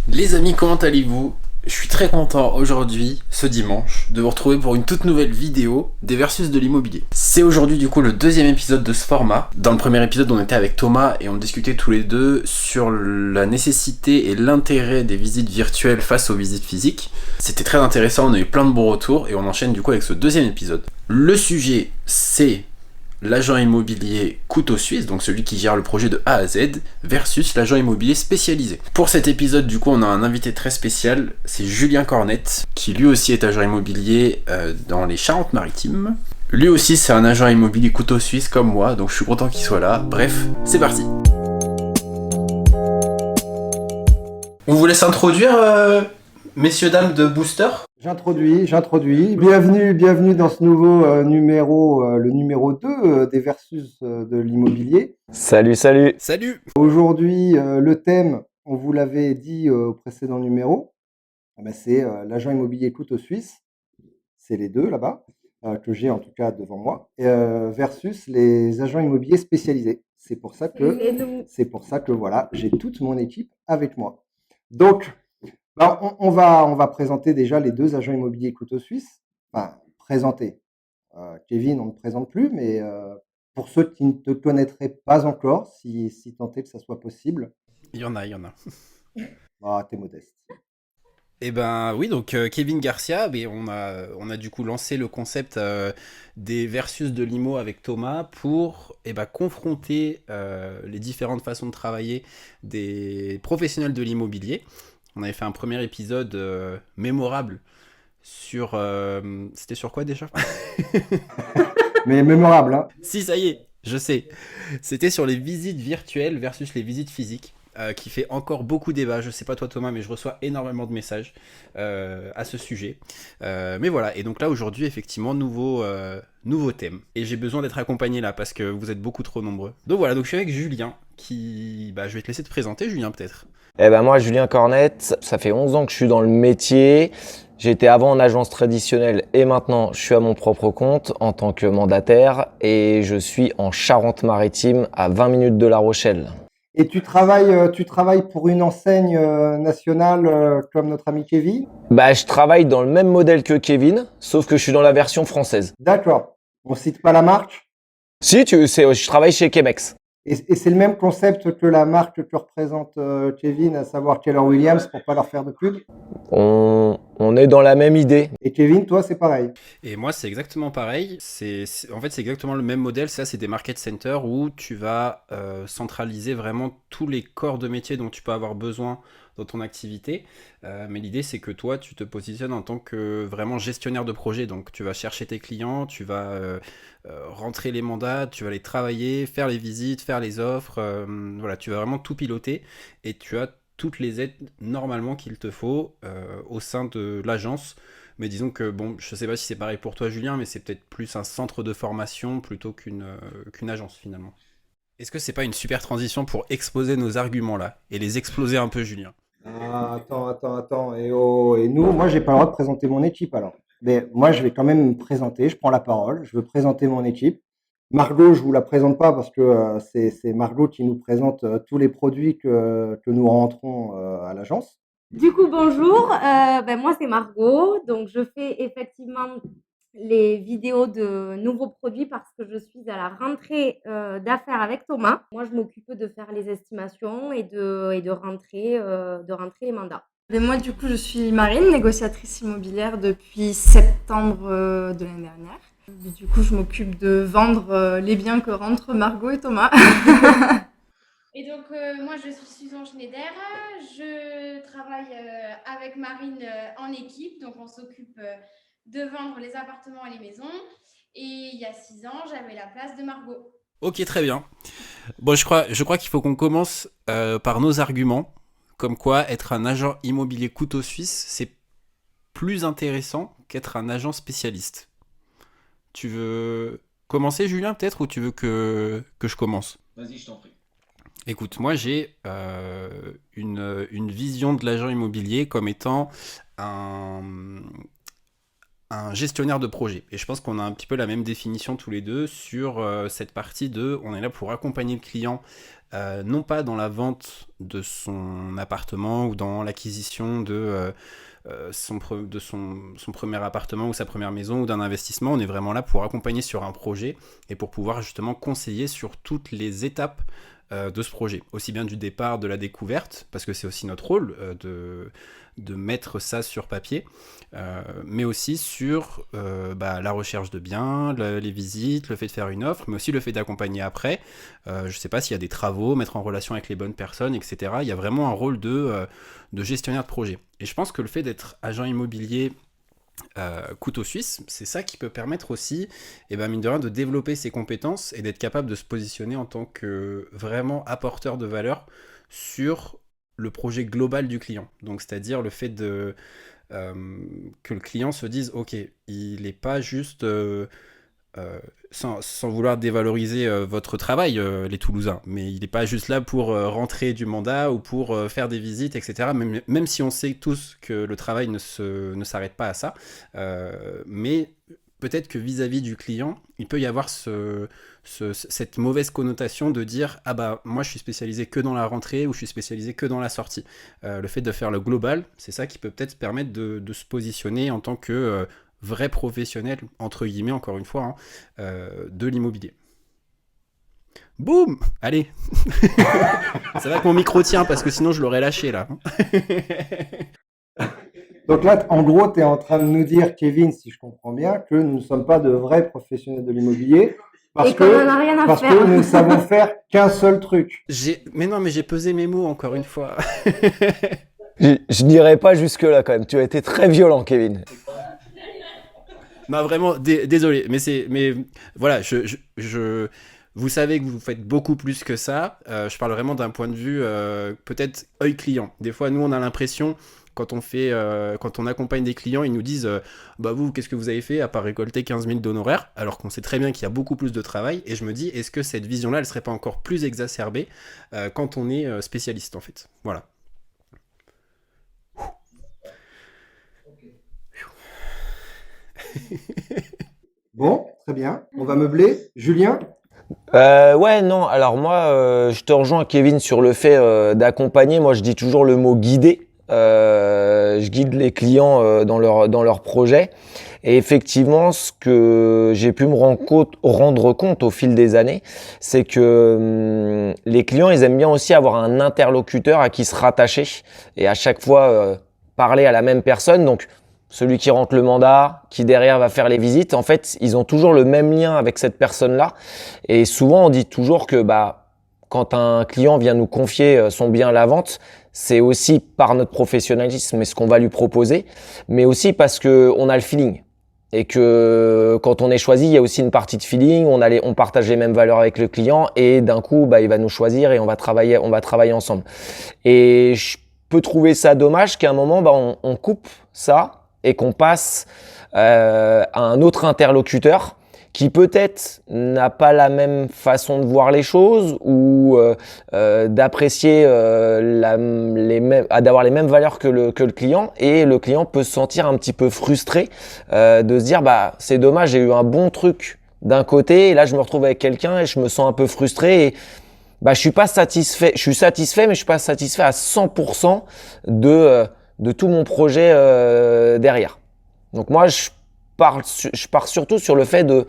Les amis, comment allez-vous? Je suis très content aujourd'hui, ce dimanche, de vous retrouver pour une toute nouvelle vidéo des Versus de l'immobilier. C'est aujourd'hui du coup le deuxième épisode de ce format. Dans le premier épisode, on était avec Thomas et on discutait tous les deux sur la nécessité et l'intérêt des visites virtuelles face aux visites physiques. C'était très intéressant, on a eu plein de bons retours et on enchaîne du coup avec ce deuxième épisode. Le sujet, c'est l'agent immobilier couteau suisse, donc celui qui gère le projet de A à Z, versus l'agent immobilier spécialisé. Pour cet épisode, du coup, on a un invité très spécial, c'est Julien Cornette, qui lui aussi est agent immobilier dans les Charentes-Maritimes. Lui aussi, c'est un agent immobilier couteau suisse comme moi, donc je suis content qu'il soit là. Bref, c'est parti. On vous laisse introduire, messieurs, dames de Booster. J'introduis. Bienvenue dans ce nouveau numéro, le numéro 2 des Versus de l'immobilier. Salut. Salut. Aujourd'hui, le thème, on vous l'avait dit au précédent numéro, c'est l'agent immobilier couteau suisse. C'est les deux là-bas, que j'ai en tout cas devant moi, versus les agents immobiliers spécialisés. C'est pour ça que voilà, j'ai toute mon équipe avec moi. Donc, on va présenter déjà les deux agents immobiliers couteau suisse. Enfin, présenter. Kevin, on ne le présente plus, mais pour ceux qui ne te connaîtraient pas encore, si tant est que ça soit possible, Il y en a. t'es modeste. Eh ben oui, donc Kevin Garcia, on a du coup lancé le concept des versus de l'IMO avec Thomas pour confronter les différentes façons de travailler des professionnels de l'immobilier. On avait fait un premier épisode mémorable sur... c'était sur quoi déjà? Mais mémorable, hein. Si, ça y est, je sais. C'était sur les visites virtuelles versus les visites physiques. Qui fait encore beaucoup débat. Je sais pas toi Thomas, mais je reçois énormément de messages à ce sujet. Mais voilà, et donc là aujourd'hui, effectivement, nouveau thème. Et j'ai besoin d'être accompagné là parce que vous êtes beaucoup trop nombreux. Donc voilà, donc je suis avec Julien qui... je vais te laisser te présenter, Julien, peut-être. Moi, Julien Cornette, ça fait 11 ans que je suis dans le métier. J'étais avant en agence traditionnelle et maintenant je suis à mon propre compte en tant que mandataire et je suis en Charente-Maritime à 20 minutes de La Rochelle. Et tu travailles pour une enseigne nationale comme notre ami Kevin? Je travaille dans le même modèle que Kevin, sauf que je suis dans la version française. D'accord. On cite pas la marque? Si, je travaille chez Chemex. Et c'est le même concept que la marque que représente Kevin, à savoir Keller Williams, pour pas leur faire de pub. On est dans la même idée. Et Kevin, toi, c'est pareil. Et moi, c'est exactement pareil. En fait, c'est exactement le même modèle. Ça, c'est des market centers où tu vas centraliser vraiment tous les corps de métier dont tu peux avoir besoin dans ton activité. Mais l'idée, c'est que toi, tu te positionnes en tant que vraiment gestionnaire de projet. Donc, tu vas chercher tes clients, tu vas rentrer les mandats, tu vas les travailler, faire les visites, faire les offres. Voilà, tu vas vraiment tout piloter et tu as toutes les aides normalement qu'il te faut au sein de l'agence. Mais disons que, je sais pas si c'est pareil pour toi Julien, mais c'est peut-être plus un centre de formation plutôt qu'une agence finalement. Est-ce que c'est pas une super transition pour exposer nos arguments là et les exploser un peu, Julien? Ah, attends. Et nous, moi, j'ai pas le droit de présenter mon équipe alors. Mais moi, je vais quand même me présenter. Je prends la parole. Je veux présenter mon équipe. Margot, je vous la présente pas parce que c'est Margot qui nous présente tous les produits que nous rentrons à l'agence. Du coup, bonjour, moi c'est Margot, donc je fais effectivement les vidéos de nouveaux produits parce que je suis à la rentrée d'affaires avec Thomas. Moi, je m'occupe de faire les estimations et de rentrer les mandats. Et moi, du coup, je suis Marine, négociatrice immobilière depuis septembre de l'année dernière. Et du coup, je m'occupe de vendre les biens que rentrent Margot et Thomas. Et donc, moi, je suis Susan Schneider. Je travaille avec Marine en équipe. Donc, on s'occupe de vendre les appartements et les maisons. Et il y a 6 ans, j'avais la place de Margot. Ok, très bien. Je crois qu'il faut qu'on commence par nos arguments. Comme quoi, être un agent immobilier couteau suisse, c'est plus intéressant qu'être un agent spécialiste. Tu veux commencer, Julien, peut-être, ou tu veux que je commence? Vas-y, je t'en prie. Écoute, moi j'ai une vision de l'agent immobilier comme étant un, un gestionnaire de projet. Et je pense qu'on a un petit peu la même définition tous les deux sur cette partie de on est là pour accompagner le client non pas dans la vente de son appartement ou dans l'acquisition de son premier appartement ou sa première maison ou d'un investissement. On est vraiment là pour accompagner sur un projet et pour pouvoir justement conseiller sur toutes les étapes de ce projet, aussi bien du départ, de la découverte, parce que c'est aussi notre rôle de mettre ça sur papier, mais aussi sur la recherche de biens, les visites, le fait de faire une offre, mais aussi le fait d'accompagner après. Je ne sais pas s'il y a des travaux, mettre en relation avec les bonnes personnes, etc. Il y a vraiment un rôle de gestionnaire de projet. Et je pense que le fait d'être agent immobilier couteau suisse, c'est ça qui peut permettre aussi, mine de rien, de développer ses compétences et d'être capable de se positionner en tant que vraiment apporteur de valeur sur le projet global du client. Donc, c'est-à-dire le fait que le client se dise, ok, il n'est pas juste, sans vouloir dévaloriser votre travail, les Toulousains, mais il n'est pas juste là pour rentrer du mandat ou pour faire des visites, etc. Même si on sait tous que le travail ne s'arrête pas à ça, mais peut-être que vis-à-vis du client, il peut y avoir cette mauvaise connotation de dire « Ah bah, moi je suis spécialisé que dans la rentrée ou je suis spécialisé que dans la sortie ». Le fait de faire le global, c'est ça qui peut peut-être permettre de se positionner en tant que vrai professionnel, entre guillemets, encore une fois, de l'immobilier. Boum! Allez. Ça va que mon micro tient, parce que sinon je l'aurais lâché, là. Donc là, en gros, tu es en train de nous dire, Kevin, si je comprends bien, que nous ne sommes pas de vrais professionnels de l'immobilier parce que nous ne savons faire qu'un seul truc. Mais non, mais j'ai pesé mes mots, encore une fois. Je n'irai pas jusque-là, quand même. Tu as été très violent, Kevin. Non, vraiment, désolé, mais voilà, vous savez que vous faites beaucoup plus que ça. Je parle vraiment d'un point de vue peut-être œil client. Des fois, nous, on a l'impression, quand on accompagne des clients, ils nous disent bah vous, qu'est-ce que vous avez fait à part récolter 15 000 d'honoraires, alors qu'on sait très bien qu'il y a beaucoup plus de travail. Et je me dis, est-ce que cette vision-là, elle serait pas encore plus exacerbée quand on est spécialiste, en fait. Voilà. Bon, très bien. On va meubler. Julien? Ouais, non. Alors moi, je te rejoins, Kevin, sur le fait d'accompagner. Moi, je dis toujours le mot guider. Je guide les clients dans leur projet. Et effectivement, ce que j'ai pu me rendre compte au fil des années, c'est que les clients, ils aiment bien aussi avoir un interlocuteur à qui se rattacher et à chaque fois parler à la même personne. Donc, celui qui rentre le mandat, qui derrière va faire les visites, en fait, ils ont toujours le même lien avec cette personne-là. Et souvent, on dit toujours que quand un client vient nous confier son bien à la vente, c'est aussi par notre professionnalisme et ce qu'on va lui proposer, mais aussi parce que on a le feeling. Et que quand on est choisi, il y a aussi une partie de feeling, on partage les mêmes valeurs avec le client et d'un coup, il va nous choisir et on va travailler ensemble. Et je peux trouver ça dommage qu'à un moment, on coupe ça et qu'on passe à un autre interlocuteur qui peut-être n'a pas la même façon de voir les choses ou d'apprécier d'avoir les mêmes valeurs que le client, et le client peut se sentir un petit peu frustré de se dire c'est dommage, j'ai eu un bon truc d'un côté et là je me retrouve avec quelqu'un et je me sens un peu frustré et je suis pas satisfait, je suis satisfait mais je suis pas satisfait à 100% de tout mon projet derrière. Donc moi je pars surtout sur le fait de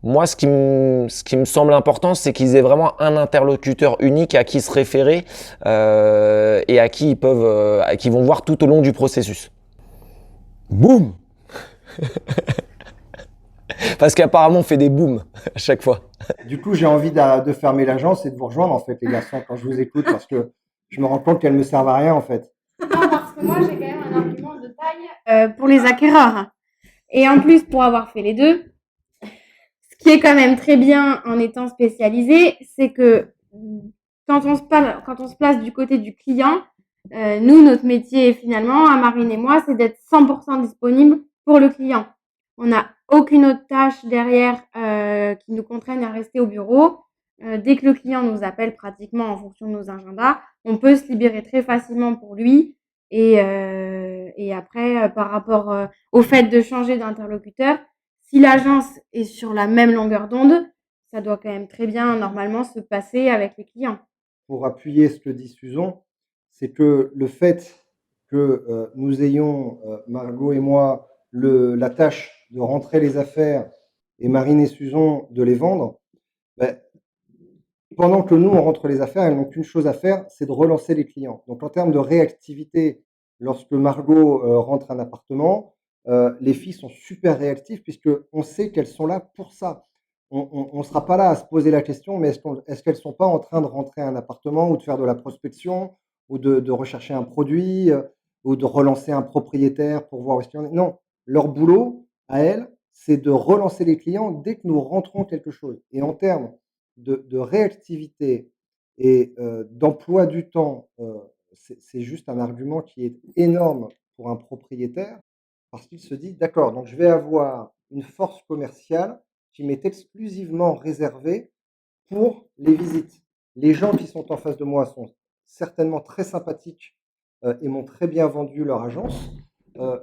moi, ce qui me semble important, c'est qu'ils aient vraiment un interlocuteur unique à qui se référer et à qui ils vont voir tout au long du processus. Boum. Parce qu'apparemment, on fait des booms à chaque fois. Du coup, j'ai envie de fermer l'agence et de vous rejoindre, en fait, les garçons, quand je vous écoute, parce que je me rends compte qu'elles ne me servent à rien, en fait. Non, parce que moi, j'ai quand même un argument de taille pour les acquéreurs. Et en plus, pour avoir fait les deux, ce qui est quand même très bien en étant spécialisé, c'est que quand on se place du côté du client, nous, notre métier finalement, à Marine et moi, c'est d'être 100% disponible pour le client. On n'a aucune autre tâche derrière qui nous contraigne à rester au bureau. Dès que le client nous appelle pratiquement en fonction de nos agendas, on peut se libérer très facilement pour lui. Et après, par rapport au fait de changer d'interlocuteur, si l'agence est sur la même longueur d'onde, ça doit quand même très bien normalement se passer avec les clients. pour appuyer ce que dit Suzon, c'est que le fait que nous ayons, Margot et moi, la tâche de rentrer les affaires et Marine et Suzon de les vendre, ben, pendant que nous, on rentre les affaires, elles n'ont qu'une chose à faire, c'est de relancer les clients. Donc, en termes de réactivité, lorsque Margot rentre un appartement, les filles sont super réactives puisqu'on sait qu'elles sont là pour ça. On ne sera pas là à se poser la question, mais est-ce qu'elles ne sont pas en train de rentrer un appartement ou de faire de la prospection ou de rechercher un produit ou de relancer un propriétaire pour voir où est-ce qu'il en est? Non, leur boulot, à elles, c'est de relancer les clients dès que nous rentrons quelque chose. Et en termes de réactivité et d'emploi du temps, c'est juste un argument qui est énorme pour un propriétaire parce qu'il se dit, d'accord, donc je vais avoir une force commerciale qui m'est exclusivement réservée pour les visites. Les gens qui sont en face de moi sont certainement très sympathiques et m'ont très bien vendu leur agence.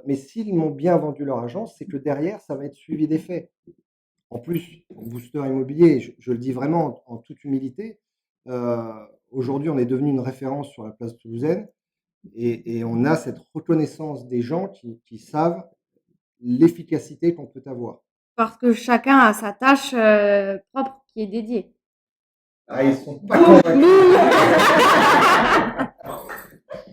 Mais s'ils m'ont bien vendu leur agence, c'est que derrière, ça va être suivi des faits. En plus, Booster Immobilier, je le dis vraiment en toute humilité, aujourd'hui, on est devenu une référence sur la place toulousaine et on a cette reconnaissance des gens qui savent l'efficacité qu'on peut avoir. Parce que chacun a sa tâche propre qui est dédiée. Ah, ils sont pas convaincus.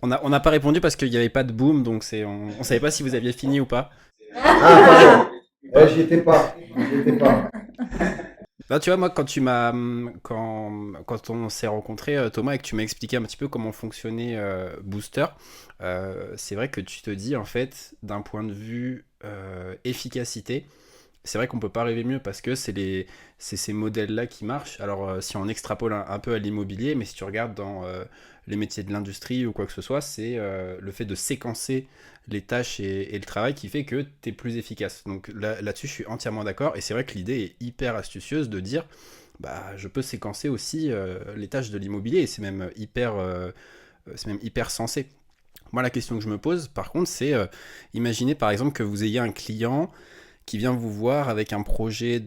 On n'a pas répondu parce qu'il n'y avait pas de boom, donc on savait pas si vous aviez fini ou pas. Ah, pardon. J'y étais pas. Là, tu vois, moi, quand on s'est rencontrés, Thomas, et que tu m'as expliqué un petit peu comment fonctionnait Booster, c'est vrai que tu te dis, en fait, d'un point de vue efficacité, c'est vrai qu'on peut pas rêver mieux parce que c'est ces modèles-là qui marchent. Alors, si on extrapole un peu à l'immobilier, mais si tu regardes dans les métiers de l'industrie ou quoi que ce soit, c'est le fait de séquencer les tâches et le travail qui fait que tu es plus efficace. Donc là-dessus, je suis entièrement d'accord. Et c'est vrai que l'idée est hyper astucieuse de dire, bah, je peux séquencer aussi les tâches de l'immobilier. Et c'est même hyper sensé. Moi, la question que je me pose, par contre, c'est imaginez par exemple que vous ayez un client qui vient vous voir avec un projet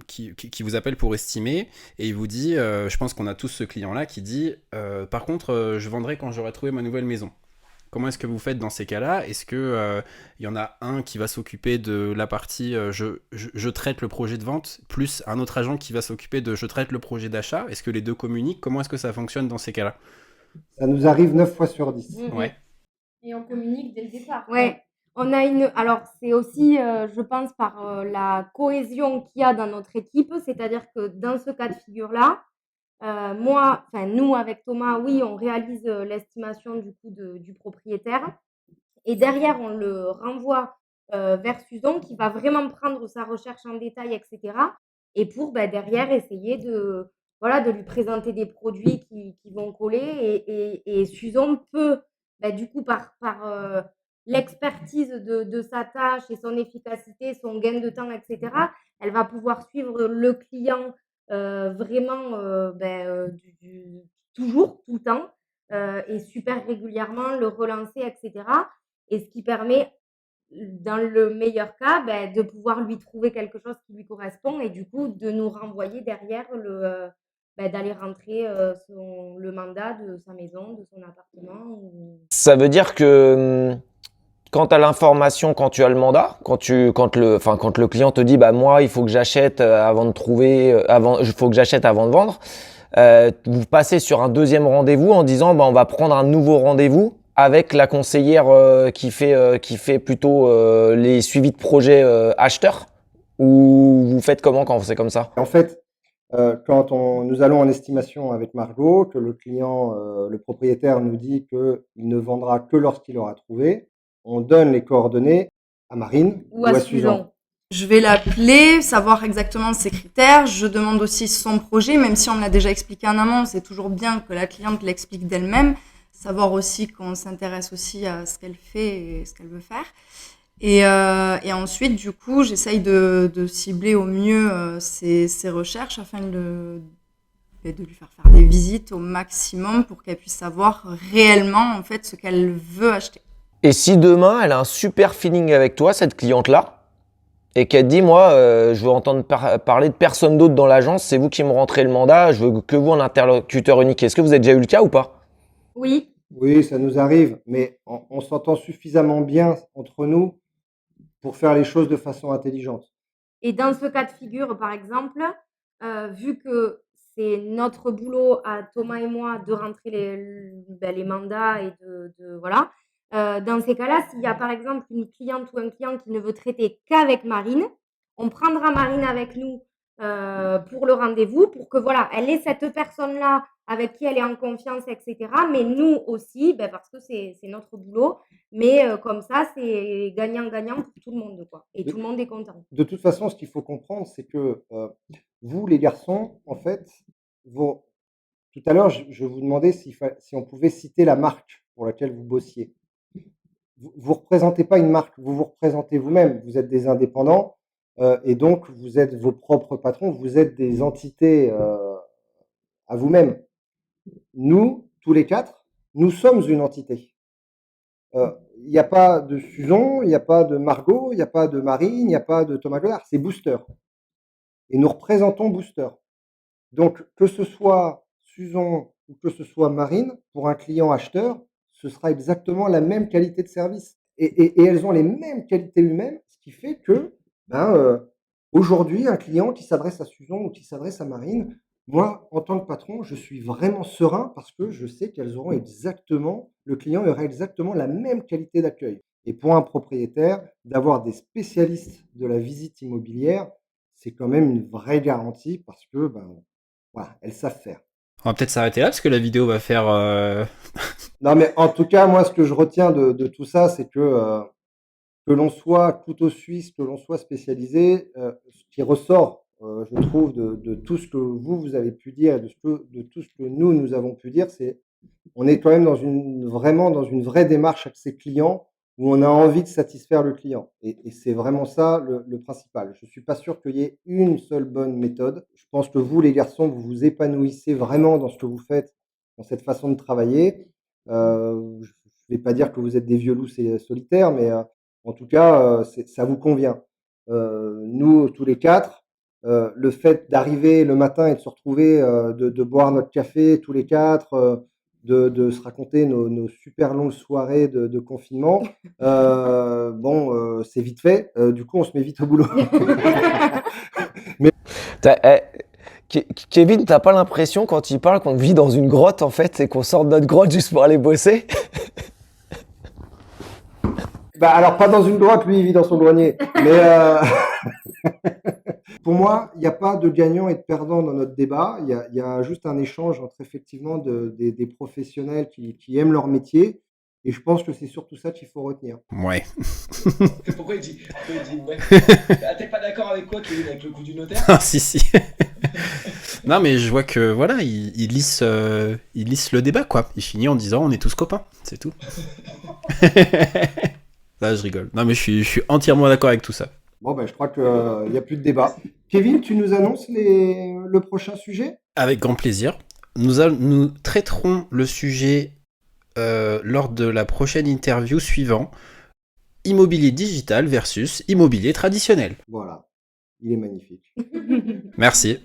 qui vous appelle pour estimer et il vous dit, je pense qu'on a tous ce client-là qui dit, par contre, je vendrai quand j'aurai trouvé ma nouvelle maison. Comment est-ce que vous faites dans ces cas-là? Est-ce que y en a un qui va s'occuper de la partie je traite le projet de vente, plus un autre agent qui va s'occuper de je traite le projet d'achat? Est-ce que les deux communiquent? Comment est-ce que ça fonctionne dans ces cas-là? Ça nous arrive 9 fois sur 10. Ouais. Et on communique dès le départ. Ouais. On a alors c'est aussi, je pense, par la cohésion qu'il y a dans notre équipe, c'est-à-dire que dans ce cas de figure-là, nous avec Thomas, oui, on réalise l'estimation du coût du propriétaire et derrière on le renvoie vers Suzon qui va vraiment prendre sa recherche en détail, etc. Et pour derrière essayer de lui présenter des produits qui vont coller et Suzon peut du coup par l'expertise de sa tâche et son efficacité, son gain de temps, etc., elle va pouvoir suivre le client vraiment toujours, tout le temps et super régulièrement, le relancer, etc. Et ce qui permet, dans le meilleur cas, de pouvoir lui trouver quelque chose qui lui correspond et du coup de nous renvoyer derrière d'aller rentrer le mandat de sa maison, de son appartement. Ça veut dire que quand tu as l'information, quand tu as le mandat, quand le client te dit, bah moi, il faut que j'achète avant de trouver, il faut que j'achète avant de vendre, vous passez sur un deuxième rendez-vous en disant, bah on va prendre un nouveau rendez-vous avec la conseillère qui fait plutôt les suivis de projet acheteurs, ou vous faites comment quand c'est comme ça? En fait, quand nous allons en estimation avec Margot, que le client, le propriétaire nous dit qu'il ne vendra que lorsqu'il aura trouvé, on donne les coordonnées à Marine ou à Suzon. Je vais l'appeler, savoir exactement ses critères. Je demande aussi son projet, même si on me l'a déjà expliqué en amont. C'est toujours bien que la cliente l'explique d'elle-même. Savoir aussi qu'on s'intéresse aussi à ce qu'elle fait et ce qu'elle veut faire. Et ensuite, du coup, j'essaye de cibler au mieux ses recherches afin de lui faire des visites au maximum pour qu'elle puisse savoir réellement en fait ce qu'elle veut acheter. Et si demain, elle a un super feeling avec toi, cette cliente-là, Et qu'elle te dit, moi, je veux entendre parler de personne d'autre dans l'agence, c'est vous qui me rentrez le mandat, je veux que vous en interlocuteur unique. Est-ce que vous avez déjà eu le cas ou pas? Oui, Oui, ça nous arrive, mais on s'entend suffisamment bien entre nous pour faire les choses de façon intelligente. et dans ce cas de figure, par exemple, vu que c'est notre boulot à Thomas et moi de rentrer les mandats et voilà, dans ces cas-là, s'il y a par exemple une cliente ou un client qui ne veut traiter qu'avec Marine, on prendra Marine avec nous pour le rendez-vous, pour que voilà, elle ait cette personne-là avec qui elle est en confiance, etc. Mais nous aussi, parce que c'est notre boulot, mais comme ça, c'est gagnant-gagnant pour tout le monde, quoi. Et tout le monde est content. De toute façon, ce qu'il faut comprendre, c'est que vous, les garçons, en fait, tout à l'heure, je vous demandais si on pouvait citer la marque pour laquelle vous bossiez. Vous ne représentez pas une marque, vous vous représentez vous-même. Vous êtes des indépendants et donc vous êtes vos propres patrons, vous êtes des entités à vous-même. Nous, tous les quatre, nous sommes une entité. Il n'y a pas de Susan, il n'y a pas de Margot, il n'y a pas de Marine, il n'y a pas de Thomas Godard, c'est Booster. Et nous représentons Booster. Donc, que ce soit Susan ou que ce soit Marine, pour un client acheteur, ce sera exactement la même qualité de service. Et elles ont les mêmes qualités humaines, ce qui fait que, aujourd'hui, un client qui s'adresse à Susan ou qui s'adresse à Marine, moi, en tant que patron, je suis vraiment serein parce que je sais qu'elles auront le client aura exactement la même qualité d'accueil. Et pour un propriétaire, d'avoir des spécialistes de la visite immobilière, c'est quand même une vraie garantie parce que, voilà, elles savent faire. On va peut-être s'arrêter là parce que la vidéo va faire. Non, mais en tout cas, moi, ce que je retiens de tout ça, c'est que l'on soit couteau suisse, que l'on soit spécialisé, ce qui ressort, je trouve, de tout ce que vous avez pu dire, de tout ce que nous avons pu dire, c'est on est quand même vraiment dans une vraie démarche avec ses clients où on a envie de satisfaire le client. Et c'est vraiment ça le principal. Je ne suis pas sûr qu'il y ait une seule bonne méthode. Je pense que vous, les garçons, vous vous épanouissez vraiment dans ce que vous faites, dans cette façon de travailler. Je ne vais pas dire que vous êtes des vieux loups solitaires, mais en tout cas, ça vous convient. Nous, tous les quatre, le fait d'arriver le matin et de se retrouver, de boire notre café tous les quatre, de se raconter nos super longues soirées de confinement, c'est vite fait. Du coup, on se met vite au boulot. Kevin, t'as pas l'impression quand il parle qu'on vit dans une grotte en fait et qu'on sort de notre grotte juste pour aller bosser? Alors pas dans une grotte, lui il vit dans son grenier. Mais pour moi, il n'y a pas de gagnant et de perdant dans notre débat. Il y a juste un échange entre effectivement des professionnels qui aiment leur métier. Et je pense que c'est surtout ça qu'il faut retenir. Ouais. Pourquoi il dit ouais? Ah, t'es pas d'accord avec quoi, Kevin, avec le coup du notaire? Ah, si. Non, mais je vois que voilà, il lisse le débat, quoi. Il finit en disant on est tous copains, c'est tout. Là, je rigole. Non, mais je suis entièrement d'accord avec tout ça. Bon, je crois qu'il n'y a plus de débat. Kevin, tu nous annonces le prochain sujet? Avec grand plaisir. Nous traiterons le sujet lors de la prochaine interview suivant. Immobilier digital versus immobilier traditionnel. Voilà, il est magnifique. Merci.